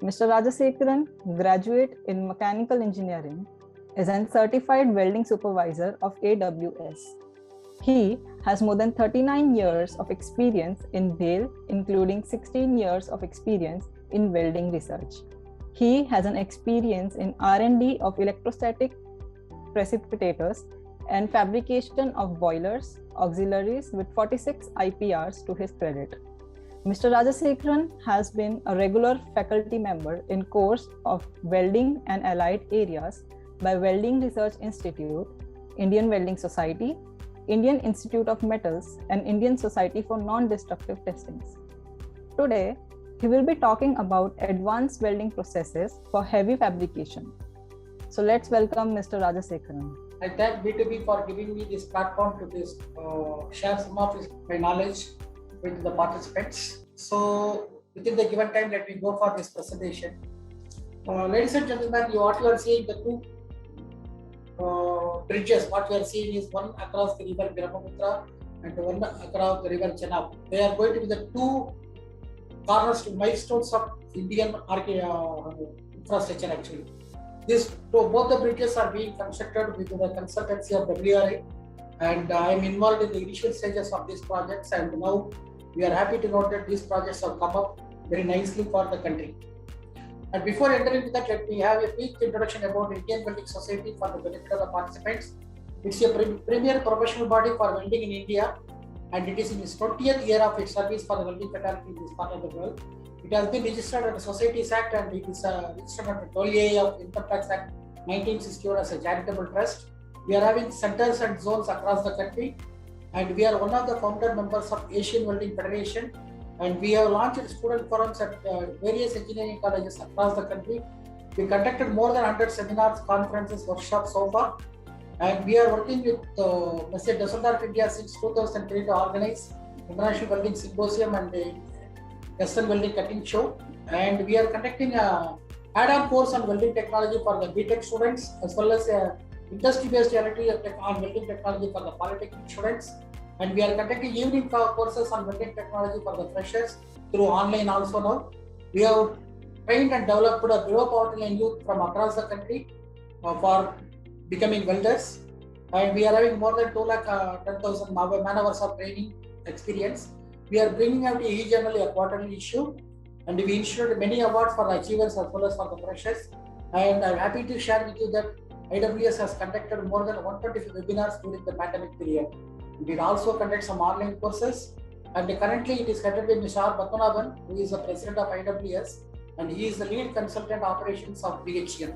Mr. Rajasekaran, graduate in mechanical engineering, is a certified welding supervisor of AWS. He has more than 39 years of experience in BHEL, including 16 years of experience in welding research. He has an experience in R&D of electrostatic precipitators and fabrication of boilers, auxiliaries with 46 IPRs to his credit. Mr. Rajasekaran has been a regular faculty member in course of welding and allied areas by Welding Research Institute, Indian Welding Society, Indian Institute of Metals, and Indian Society for Non-Destructive Testings. Today, he will be talking about advanced welding processes for heavy fabrication. So let's welcome Mr. Rajasekaran. I thank B2B for giving me this platform to share some of my knowledge with the participants. So within the given time, let me go for this presentation. Ladies and gentlemen, what you are seeing, the two bridges, what you are seeing is one across the river Brahmaputra and one across the river Chenab. They are going to be the two cornerstones, milestones of Indian infrastructure actually. Both the bridges are being constructed with the consultancy of WRI, and I am involved in the initial stages of these projects, and now we are happy to note that these projects have come up very nicely for the country. And before entering into that, let me have a quick introduction about Indian Welding Society for the benefit of the participants. It's a premier professional body for welding in India, and it is in its 20th year of its service for the welding fraternity in this part of the world. It has been registered under the Societies Act, and it is registered under 12A of Income Tax Act 1961 as a charitable trust. We are having centers and zones across the country, and we are one of the founder members of Asian Welding Federation, and we have launched student forums at various engineering colleges across the country. We conducted more than 100 seminars, conferences, workshops so far, and we are working with Mr. Dusseldorf India since 2003 to organize International Welding Symposium and Western Welding Cutting Show, and we are conducting a add-on course on welding technology for the BTech students, as well as a industry-based reality on welding technology for the polytechnic students, and we are conducting evening courses on welding technology for the freshers through online also now. We have trained and developed a below poverty line youth from across the country for becoming welders, and we are having more than 210,000 man-hours of training experience. We are bringing out a e-journal, a quarterly issue, and we issued many awards for the achievers as well as for the freshers. And I'm happy to share with you that AWS has conducted more than 120 webinars during the pandemic period. We also conduct some online courses, and currently it is headed by Mr. R. Batmanaban, who is the president of AWS, and he is the lead consultant operations of BHEL.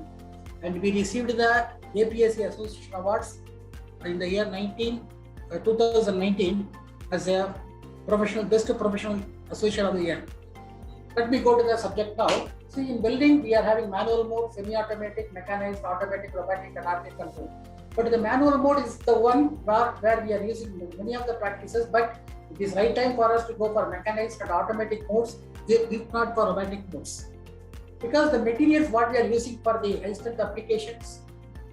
And we received the APSC Association Awards in the year 2019 as a Best Professional Association of the Year. Let me go to the subject now. See, in welding, we are having manual mode, semi-automatic, mechanized, automatic, robotic, and RT control. But the manual mode is the one where we are using many of the practices, but it is right time for us to go for mechanized and automatic modes, if not for robotic modes. Because the materials what we are using for the high-strength applications,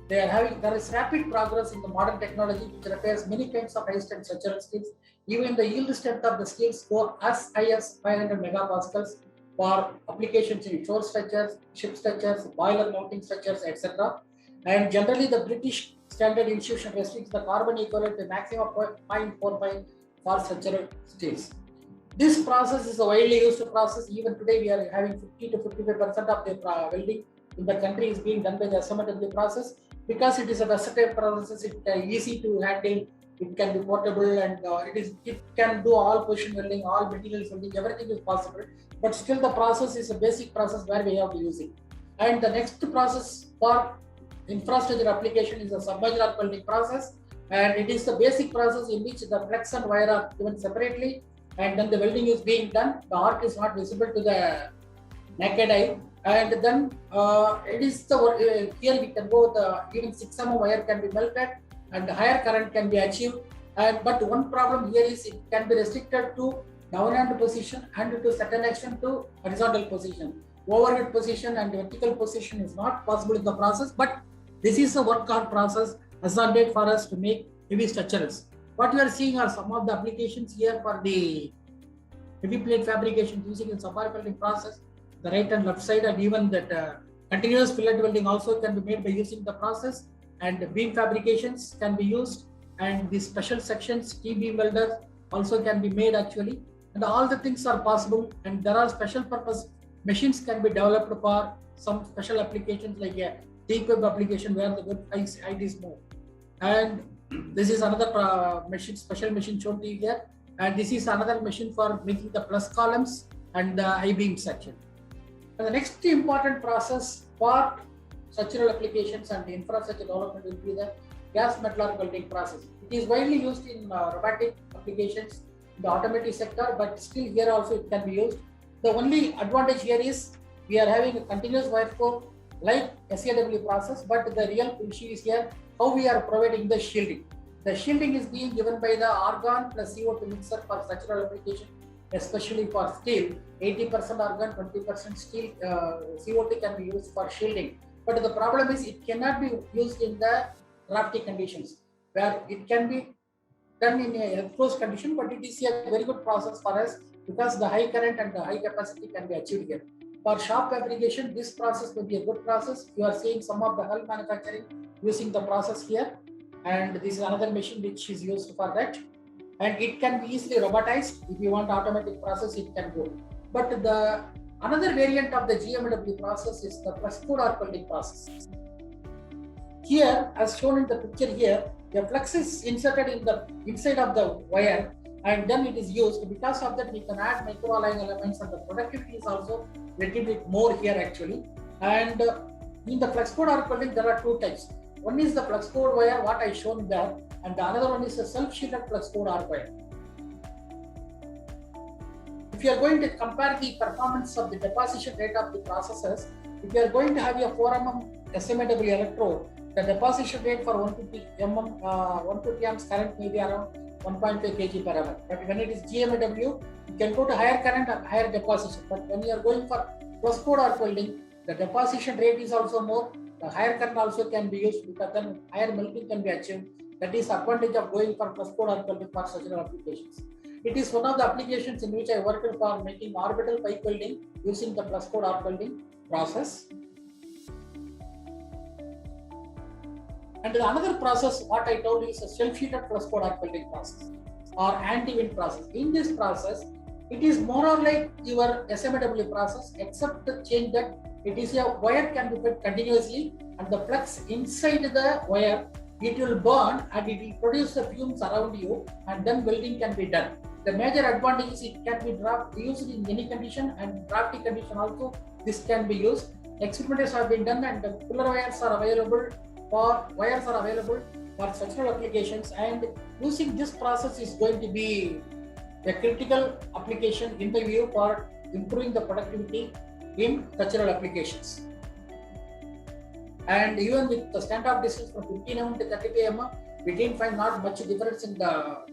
there is rapid progress in the modern technology which requires many kinds of high-strength structural steels. Even the yield strength of the steels go as high as 500 megapascals for applications in shore structures, ship structures, boiler mounting structures, etc. And generally, the British Standard Institution restricts the carbon equivalent to maximum 0.45 for structural steels. This process is a widely used process. Even today, we are having 50 to 55% of the welding in the country is being done by the SMAW process, because it is a versatile process. It is easy to handle. It can be portable, and it can do all position welding, all materials welding, everything is possible. But still, the process is a basic process where we have to use it. And the next process for infrastructure application is the submerged arc welding process, and it is the basic process in which the flex and wire are given separately, and then the welding is being done. The arc is not visible to the naked eye, and then it is the here we can go even 6 mm wire can be melted, and higher current can be achieved. But one problem here is it can be restricted to downhand position and to certain extent to horizontal position. Overhead position and vertical position is not possible in the process, but this is a work-hard process assigned for us to make heavy structures. What you are seeing are some of the applications here for the heavy plate fabrication using in submerged welding process. the right and left side, and even that continuous fillet welding also can be made by using the process, and beam fabrications can be used, and the special sections, T-beam welders also can be made actually, and all the things are possible, and there are special purpose machines can be developed for some special applications like a deep web application where the web height is more. And this is another machine, special machine shown to you here, and this is another machine for making the plus columns and the I-beam section. And the next important process for structural applications and infrastructure development will be the gas metal welding process. It is widely used in robotic applications in the automotive sector, but still here also it can be used. The only advantage here is we are having a continuous wire core like SMAW process, but the real issue is here how we are providing the shielding. The shielding is being given by the argon plus CO2 mixer for structural application, especially for steel. 80% argon, 20% steel, CO2 can be used for shielding. But the problem is it cannot be used in the drafty conditions, where it can be done in a closed condition, but it is a very good process for us because the high current and the high capacity can be achieved here. For shop fabrication, this process will be a good process. You are seeing some of the hull manufacturing using the process here, and this is another machine which is used for that. And it can be easily robotized. If you want automatic process, it can go. But the another variant of the GMW process is the flux core arc welding process. Here, as shown in the picture here, the flux is inserted in the inside of the wire, and then it is used. Because of that, we can add micro-alloying elements, and the productivity is also little bit more here actually. And in the flux core arc welding, there are two types. One is the flux core wire, what I shown there, and the another one is a self-shielded flux core arc wire. If you are going to compare the performance of the deposition rate of the processes, if you are going to have a 4 mm SMAW electrode, the deposition rate for 150 amps current may be around 1.5 kg per hour. But when it is GMAW, you can go to higher current and higher deposition. But when you are going for flux core arc welding, the deposition rate is also more. The higher current also can be used because then higher melting can be achieved. That is the advantage of going for flux core arc welding for structural applications. It is one of the applications in which I worked for making orbital pipe welding using the flux core arc welding process. And another process, what I told you, is a self-shielded flux core arc welding process or anti-wind process. In this process, it is more or like your SMAW process, except the change that it is a wire can be fed continuously, and the flux inside the wire, it will burn and it will produce the fumes around you, and then welding can be done. The major advantage is it can be used in any condition, and drafty condition also this can be used. Experiments have been done, and the puller wires are available for structural applications, and using this process is going to be a critical application in my view for improving the productivity in structural applications. And even with the standoff distance from 15 mm to 35 mm, we didn't find not much difference in the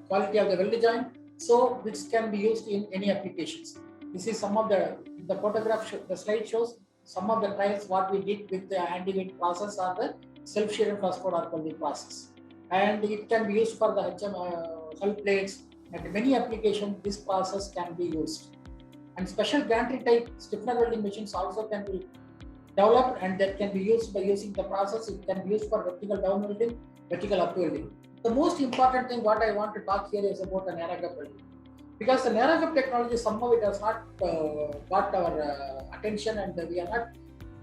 quality of the weld joint, so this can be used in any applications. This is some of the photograph, the slide shows some of the trials what we did with the anti-wind process or the self-shielded flux core arc welding process. And it can be used for the hull plates, and many applications this process can be used. And special gantry type stiffener welding machines also can be developed, and that can be used by using the process. It can be used for vertical down welding, vertical up welding. The most important thing what I want to talk here is about the narrow gap welding. Because the narrow gap technology somehow it has not got our attention, and we are not,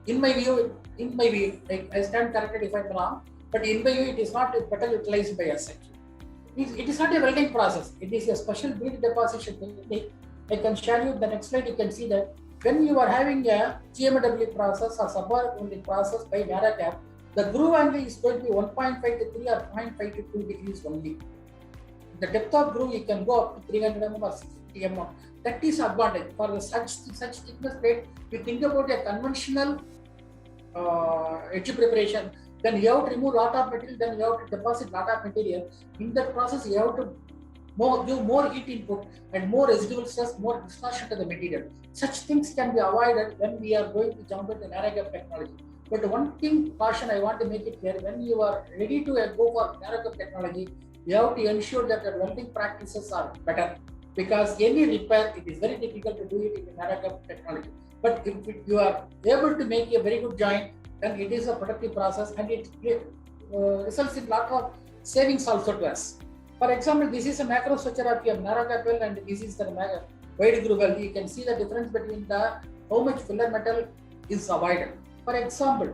in my view, like I stand corrected if I'm wrong, but in my view it is not better utilized by us actually. It is not a welding process, it is a special bead deposition technique. I can show you the next slide. You can see that when you are having a GMW process or subbar welding process by narrow gap, the groove angle is going to be 1.5 to 3 or 0.5 to 2 degrees only. The depth of groove you can go up to 300 mm or 650 mm. That is advantage for the such thickness plate. If you think about a conventional edge preparation, then you have to remove lot of material, then you have to deposit lot of material. In that process, you have to give more heat input and more residual stress, more distortion to the material. Such things can be avoided when we are going to jump into narrow gap technology. But one thing caution I want to make it clear: when you are ready to go for narrow gap technology, you have to ensure that the welding practices are better. because any repair, it is very difficult to do it in the narrow technology. But if you are able to make a very good joint, then it is a productive process, and it results in lot of savings also to us. For example, this is a macro structure of your narrow gap weld, and this is the wide groove weld. You can see the difference between the how much filler metal is avoided. For example,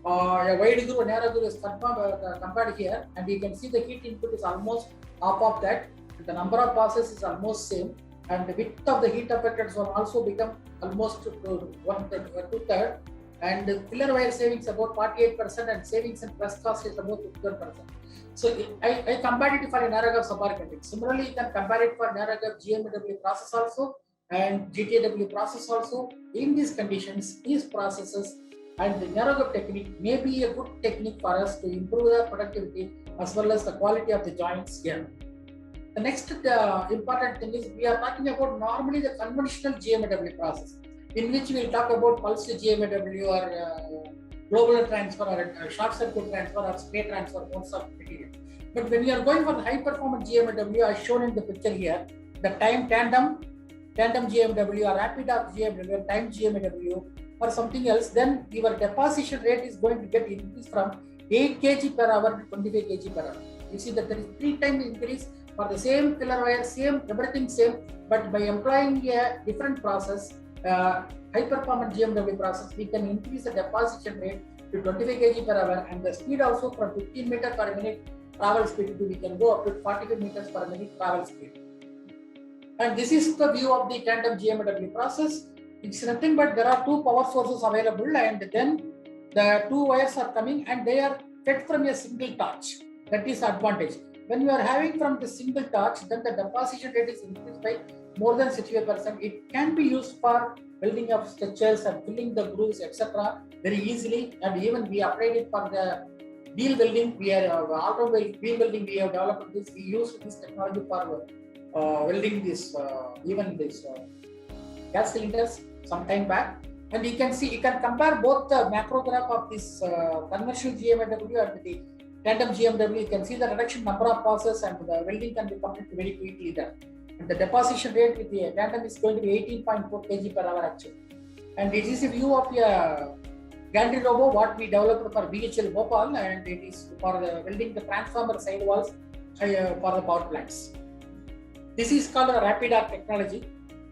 a wide groove, narrow groove is compared here, and you can see the heat input is almost half of that. The number of passes is almost same, and the width of the heat affected zone also become almost 2/3, and the filler wire savings about 48%, and savings in press cost is about 51%. So I compared it for a narrow gap subarctic. Similarly, you can compare it for narrow gap GMW process also and GTW process also. In these conditions, these processes and the narrow gap technique may be a good technique for us to improve the productivity as well as the quality of the joints here. The next important thing is we are talking about normally the conventional GMW process, in which we will talk about pulsed GMW or global transfer or short circuit transfer or spray transfer modes of material. But when you are going for the high performance GMW, as shown in the picture here, the tandem GMW or rapid arc GMW, time GMW or something else, then your deposition rate is going to get increased from 8 kg per hour to 25 kg per hour. You see that there is 3 times increase for the same filler wire, same everything same, but by employing a different process, high performance GMW process, we can increase the deposition rate to 25 kg per hour, and the speed also from 15 meters per minute travel speed to we can go up to 45 meters per minute travel speed. And this is the view of the tandem GMW process. It's nothing but there are 2 power sources available, and then the 2 wires are coming and they are fed from a single torch. That is the advantage. When you are having from the single torch, then the deposition rate is increased by more than 65%. It can be used for welding of structures and filling the grooves, etc. very easily, and even we applied it for the wheel welding. We are automobile wheel welding. We have developed this. We used this technology for welding this gas cylinders some time back. And you can see, you can compare both the macro graph of this conventional GMW and the tandem GMW. You can see the reduction number of passes, and the welding can be completed very quickly there. And the deposition rate with the tandem is going to be 18.4 kg per hour actually. And this is a view of a gantry robo what we developed for BHEL Bhopal, and it is for the welding the transformer side walls for the power plants. This is called a rapid arc technology,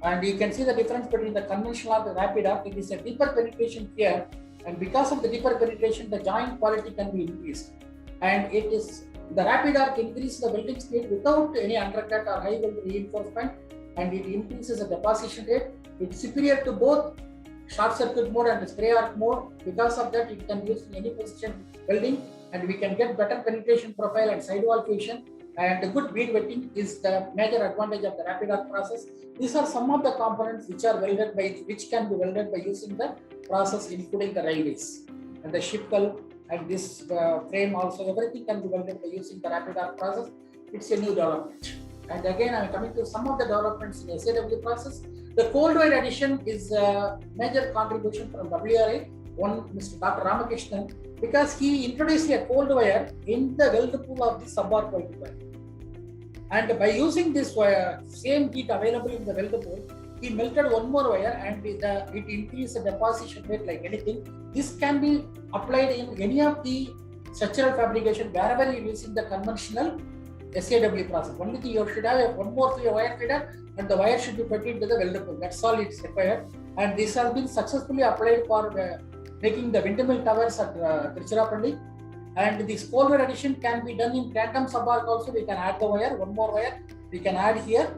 and you can see the difference between the conventional arc and the rapid arc. It is a deeper penetration here, and because of the deeper penetration, the joint quality can be increased. And it is the rapid arc increases the welding speed without any undercut or high weld reinforcement, and it increases the deposition rate. It's superior to both short circuit mode and the spray arc mode. Because of that, it can be used in any position welding, and we can get better penetration profile and sidewall fusion. And the good bead wetting is the major advantage of the rapid arc process. These are some of the components which are welded which can be welded by using the process, including the railways and the ship hull and this frame also. Everything can be welded by using the rapid arc process. It's a new development. And again, I'm coming to some of the developments in SAW process. The cold wire addition is a major contribution from WRI, Mr. Dr. Ramakrishnan, because he introduced a cold wire in the weld pool of the subarc welding wire. And by using this wire, same heat available in the weld pool, he melted one more wire, and it increased the deposition rate like anything. This can be applied in any of the structural fabrication wherever you are using the conventional SAW process. Only thing you should have one more wire feeder, and the wire should be put into the weld pool. That's all it's required. And this has been successfully applied for making the windmill towers at Tiruchirappalli. And this cold wire addition can be done in tandem subarc also. We can add the wire, one more wire we can add here,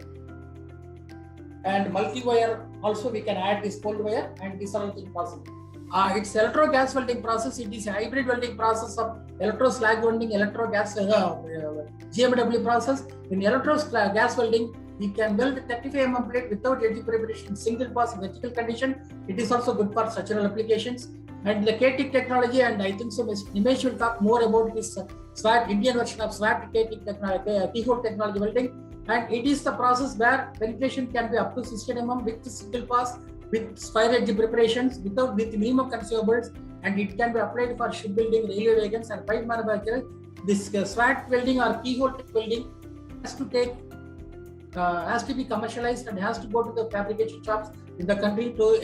and multi-wire also we can add this cold wire, and these are all things possible. It's electro-gas welding process. It is a hybrid welding process of electro-slag welding, electro-gas GMW process. In electro-gas welding, we can weld 35 mm plate without edge preparation, single pass vertical condition. It is also good for structural applications. And the KTIC technology, and I think so Nimesh will talk more about this SWAT, Indian version of SWAT KTIC technology, keyhole technology welding. And it is the process where penetration can be up to 16 mm with single pass, with square edge preparations, with minimum consumables, and it can be applied for shipbuilding, railway wagons, and pipe manufacturers. This SWAT welding or keyhole welding has to take has to be commercialized and has to go to the fabrication shops in the country to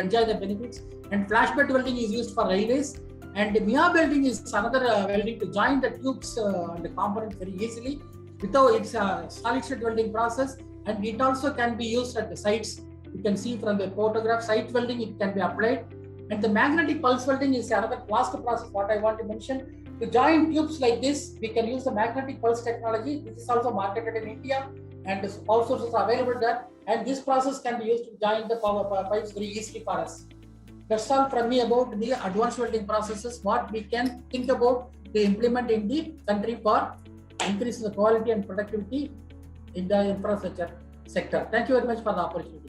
enjoy the benefits. And flashbed welding is used for railways. And MIA welding is another welding to join the tubes and the components very easily. Without it's a solid state welding process, and it also can be used at the sites. You can see from the photograph, site welding it can be applied. And the magnetic pulse welding is another last process what I want to mention. To join tubes like this, we can use the magnetic pulse technology. This is also marketed in India, and all sources are available there. And this process can be used to join the power pipes very easily for us. That's all from me about the advanced welding processes, what we can think about to implement in the country for increase the quality and productivity in the infrastructure sector. Thank you very much for the opportunity.